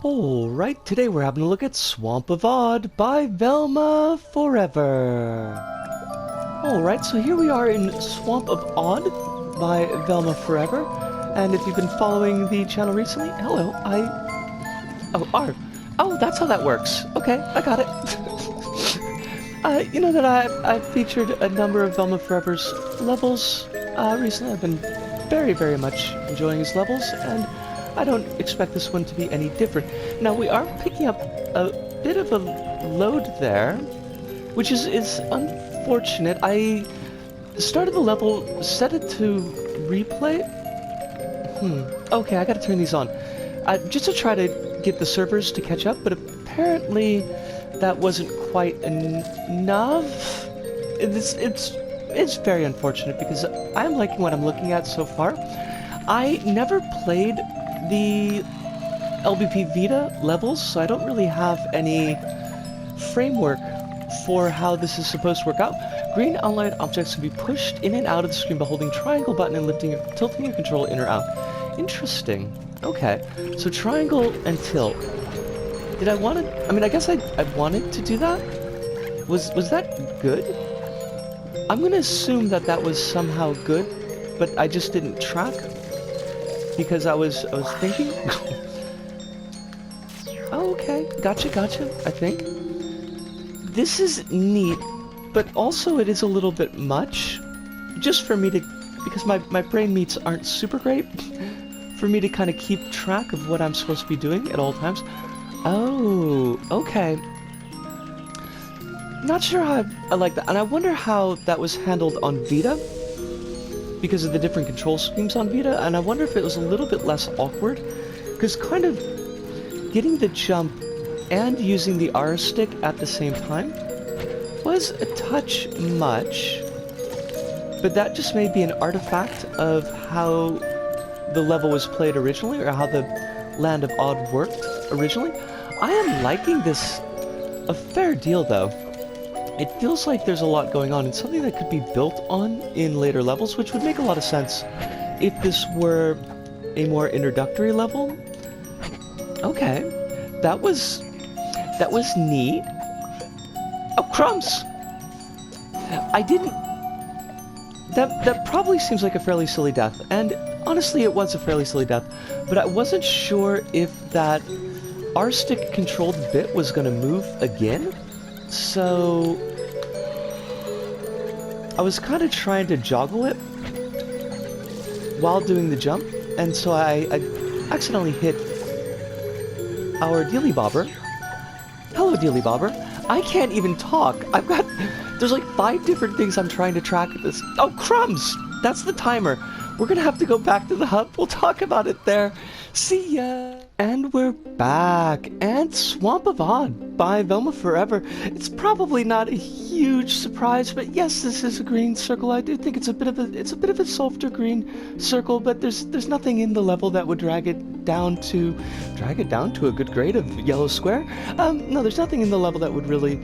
Alright, today we're having a look at Swamp of Odd by Velma Forever. Alright, so here we are in Swamp of Odd by Velma Forever. And if you've been following the channel recently, hello, Oh, that's how that works. Okay, I got it. You know that I've featured a number of Velma Forever's levels recently. I've been very much enjoying his levels, and I don't expect this one to be any different. Now, we are picking up a bit of a load there, which is unfortunate. I started the level, set it to replay. Okay, I gotta turn these on. Just to try to get the servers to catch up, but apparently that wasn't quite enough. It's very unfortunate because I'm liking what I'm looking at so far. I never played the LBP Vita levels, so I don't really have any framework for how this is supposed to work out. Green outline objects can be pushed in and out of the screen by holding triangle button and tilting your controller in or out. Interesting. Okay, so triangle and tilt. Did I want to? I mean, I guess I wanted to do that. Was that good? I'm gonna assume that that was somehow good, but I just didn't track because I was thinking. Oh, okay, gotcha. I think this is neat, but also it is a little bit much, just for me to, because my brain meats aren't super great. For me to kind of keep track of what I'm supposed to be doing at all times. Oh, okay. Not sure how I like that, and I wonder how that was handled on Vita, because of the different control schemes on Vita, and I wonder if it was a little bit less awkward, because kind of getting the jump and using the R stick at the same time was a touch much, but that just may be an artifact of how the level was played originally, or how the Land of Odd worked originally. I am liking this a fair deal, though. It feels like there's a lot going on, and something that could be built on in later levels, which would make a lot of sense if this were a more introductory level. Okay, that was neat. Oh, crumbs! I didn't... That probably seems like a fairly silly death, and honestly, it was a fairly silly death, but I wasn't sure if that R-stick controlled bit was going to move again, so I was kind of trying to joggle it while doing the jump, and so I accidentally hit our Dealy Bobber. Hello, Dealy Bobber. I can't even talk. There's like 5 different things I'm trying to track at this. Oh, crumbs! That's the timer. We're gonna have to go back to the hub. We'll talk about it there. See ya! And we're back. And Swamp of Odd by Velma Forever. It's probably not a huge surprise, but yes, this is a green circle. I do think it's a bit of a softer green circle, but there's nothing in the level that would drag it down to a good grade of yellow square. No, there's nothing in the level that would really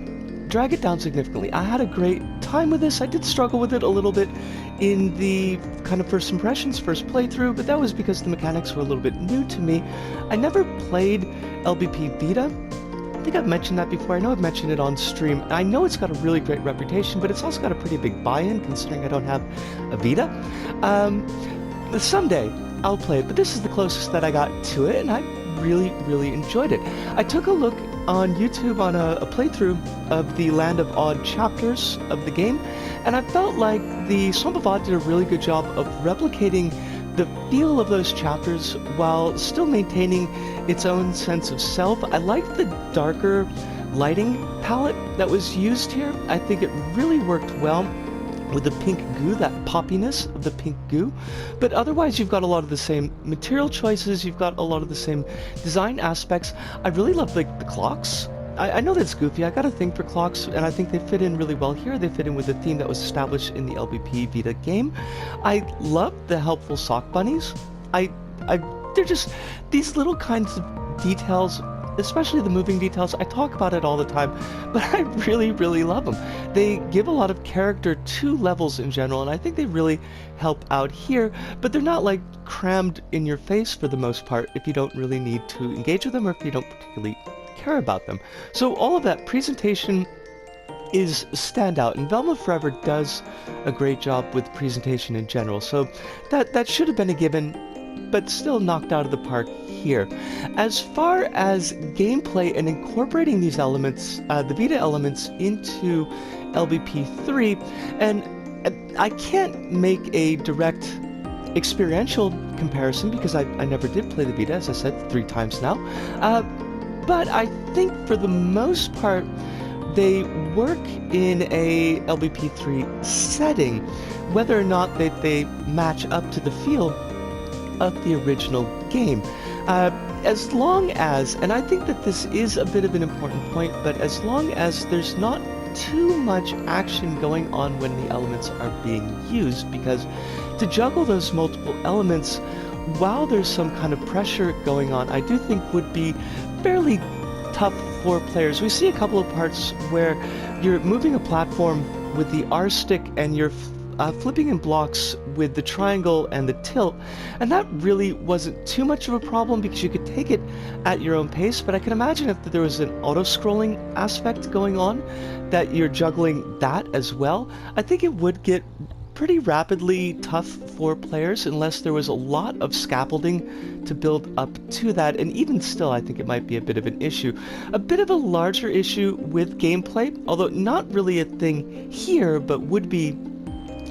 drag it down significantly. I had a great time with this. I did struggle with it a little bit in the kind of first playthrough, but that was because the mechanics were a little bit new to me. I never played LBP Vita. I think I've mentioned that before. I know I've mentioned it on stream. I know it's got a really great reputation, but it's also got a pretty big buy-in considering I don't have a Vita. Someday I'll play it, but this is the closest that I got to it, and I really enjoyed it. I took a look on YouTube on a playthrough of the Land of Odd chapters of the game, and I felt like the Swamp of Odd did a really good job of replicating the feel of those chapters while still maintaining its own sense of self. I liked the darker lighting palette that was used here. I think it really worked well with the pink goo, that poppiness of the pink goo. But otherwise, you've got a lot of the same material choices, you've got a lot of the same design aspects. I really love the clocks. I know that's goofy, I got a thing for clocks, and I think they fit in really well here. They fit in with the theme that was established in the LBP Vita game. I love the helpful sock bunnies. They're just these little kinds of details especially the moving details. I talk about it all the time, but I really, really love them. They give a lot of character to levels in general, and I think they really help out here, but they're not like crammed in your face for the most part if you don't really need to engage with them or if you don't particularly care about them. So all of that presentation is standout, and Velma Forever does a great job with presentation in general, so that should have been a given, but still knocked out of the park here. As far as gameplay and incorporating these elements, the Vita elements, into LBP 3, and I can't make a direct experiential comparison because I never did play the Vita, as I said 3 times now, but I think for the most part they work in a LBP3 setting, whether or not they match up to the feel of the original game. As long as, and I think that this is a bit of an important point, but as long as there's not too much action going on when the elements are being used, because to juggle those multiple elements while there's some kind of pressure going on, I do think would be fairly tough for players. We see a couple of parts where you're moving a platform with the R stick and you're flipping in blocks with the triangle and the tilt, and that really wasn't too much of a problem because you could take it at your own pace, but I can imagine if there was an auto-scrolling aspect going on, that you're juggling that as well. I think it would get pretty rapidly tough for players unless there was a lot of scaffolding to build up to that, and even still I think it might be a bit of an issue. A bit of a larger issue with gameplay, although not really a thing here, but would be,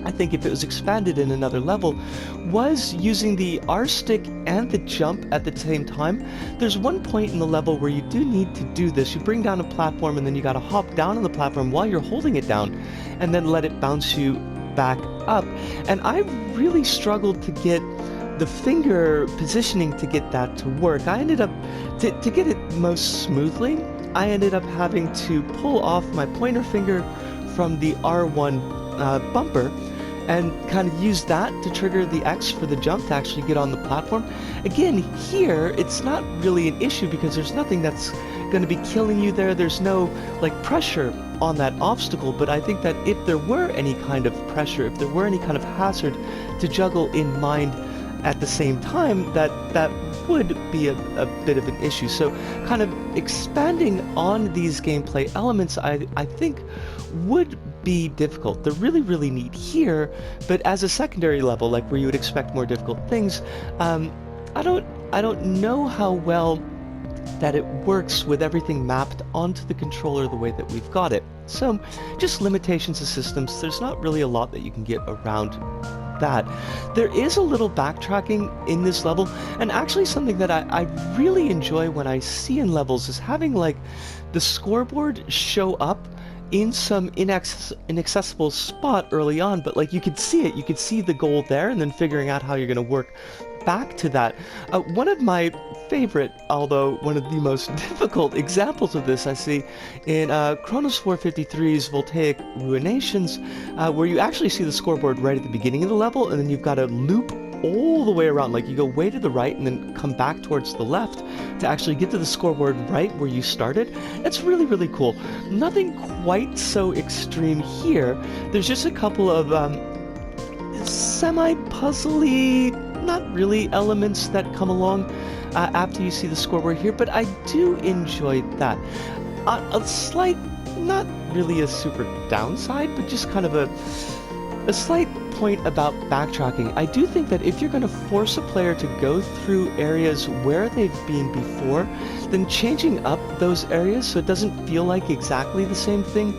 I think, if it was expanded in another level, was using the R stick and the jump at the same time. There's one point in the level where you do need to do this. You bring down a platform and then you gotta hop down on the platform while you're holding it down and then let it bounce you back up. And I really struggled to get the finger positioning to get that to work. I ended up, to get it most smoothly, I ended up having to pull off my pointer finger from the R1 bumper and kind of use that to trigger the X for the jump to actually get on the platform. Again, here it's not really an issue because there's nothing that's going to be killing you there. There's no like pressure on that obstacle, but I think that if there were any kind of pressure, if there were any kind of hazard to juggle in mind at the same time, that would be a bit of an issue. So kind of expanding on these gameplay elements, I think would be difficult. They're really, really neat here, but as a secondary level, like where you would expect more difficult things, I don't know how well that it works with everything mapped onto the controller the way that we've got it. So just limitations of systems, there's not really a lot that you can get around that. There is a little backtracking in this level, and actually something that I really enjoy when I see in levels is having like the scoreboard show up in some inaccessible spot early on, but like you could see it, you could see the goal there, and then figuring out how you're going to work back to that. One of my favorite, although one of the most difficult examples of this I see in Chronos 453's Voltaic Ruinations, where you actually see the scoreboard right at the beginning of the level, and then you've got to loop all the way around, like you go way to the right and then come back towards the left to actually get to the scoreboard right where you started. It's really, really cool. Nothing quite so extreme here. There's just a couple of semi-puzzly, not really, elements that come along after you see the scoreboard here, but I do enjoy that. A slight, not really a super downside, but just kind of a slight point about backtracking. I do think that if you're going to force a player to go through areas where they've been before, then changing up those areas so it doesn't feel like exactly the same thing,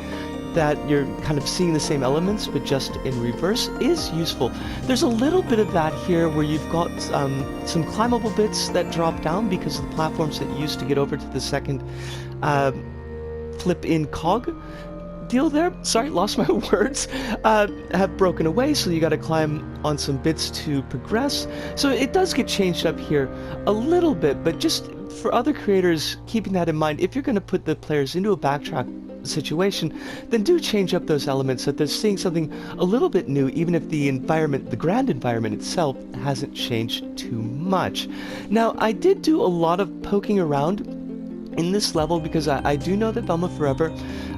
that you're kind of seeing the same elements but just in reverse, is useful. There's a little bit of that here where you've got some climbable bits that drop down because of the platforms that you used to get over to the second flip-in cog deal there, sorry, lost my words, have broken away, so you got to climb on some bits to progress. So it does get changed up here a little bit, but just for other creators, keeping that in mind, if you're going to put the players into a backtrack situation, then do change up those elements so that they're seeing something a little bit new, even if the environment, the grand environment itself, hasn't changed too much. Now, I did do a lot of poking around in this level because I do know that Velma Forever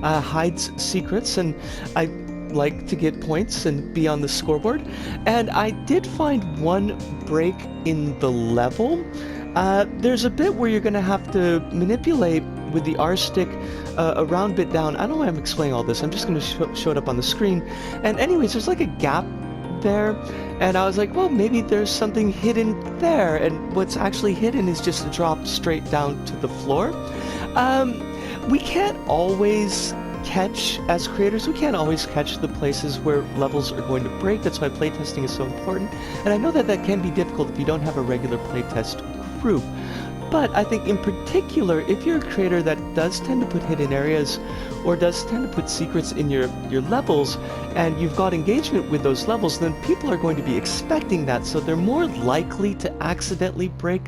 hides secrets, and I like to get points and be on the scoreboard. And I did find one break in the level. There's a bit where you're going to have to manipulate with the R stick a round bit down. I don't know why I'm explaining all this. I'm just going to show it up on the screen. And anyways, there's like a gap there, and I was like, well, maybe there's something hidden there, and what's actually hidden is just a drop straight down to the floor. We can't always catch, as creators, we can't always catch the places where levels are going to break. That's why playtesting is so important, and I know that that can be difficult if you don't have a regular playtest group. But I think in particular, if you're a creator that does tend to put hidden areas or does tend to put secrets in your levels, and you've got engagement with those levels, then people are going to be expecting that, so they're more likely to accidentally break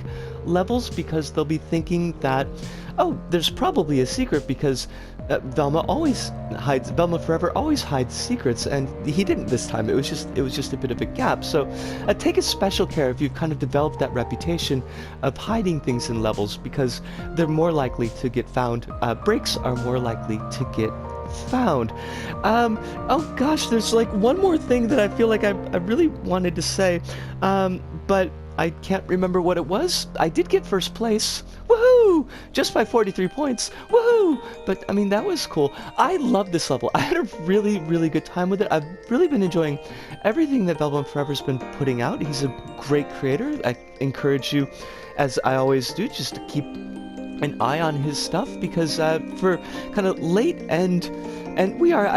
levels because they'll be thinking that, oh, there's probably a secret because Velma Forever always hides secrets, and he didn't this time. It was just a bit of a gap. So take a special care if you've kind of developed that reputation of hiding things in levels, because they're more likely to get found. Breaks are more likely to get found. Oh gosh, there's like one more thing that I feel like I really wanted to say, but I can't remember what it was. I did get first place. Woohoo! Just by 43 points. Woohoo! But, I mean, that was cool. I love this level. I had a really, really good time with it. I've really been enjoying everything that Velma Forever's been putting out. He's a great creator. I encourage you, as I always do, just to keep an eye on his stuff, because for kind of late end, and we are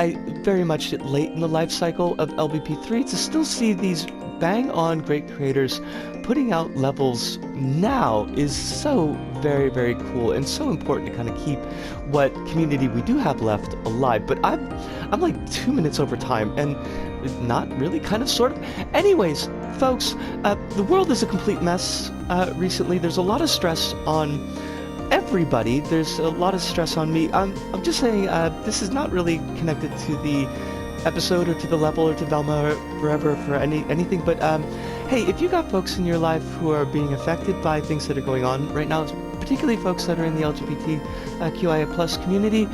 very much late in the life cycle of LBP3, to still see these bang-on great creators putting out levels now is so very, very cool and so important to kind of keep what community we do have left alive. But I'm like 2 minutes over time, and not really, kind of, sort of. Anyways, folks, the world is a complete mess recently. There's a lot of stress on everybody. There's a lot of stress on me. I'm just saying, this is not really connected to the episode or to the level or to Velma Forever for anything, but hey, if you got folks in your life who are being affected by things that are going on right now, particularly folks that are in the LGBTQIA+ community,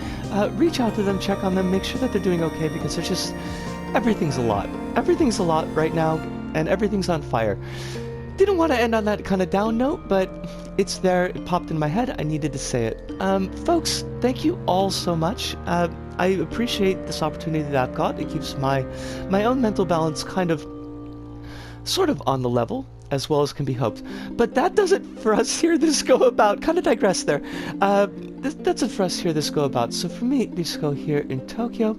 reach out to them, check on them, make sure that they're doing okay, because there's just, everything's a lot. Everything's a lot right now, and everything's on fire. Didn't want to end on that kind of down note, but it's there, it popped in my head, I needed to say it. Folks, thank you all so much. I appreciate this opportunity that I've got. It keeps my own mental balance kind of, sort of on the level, as well as can be hoped. But that does it for us here this go about. Kind of digress there. That's it for us here this go about. So for me, Nisco here in Tokyo,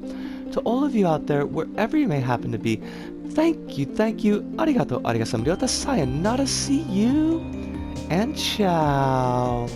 to all of you out there, wherever you may happen to be, thank you, arigato, arigasamryota, sayonara, see you, and ciao.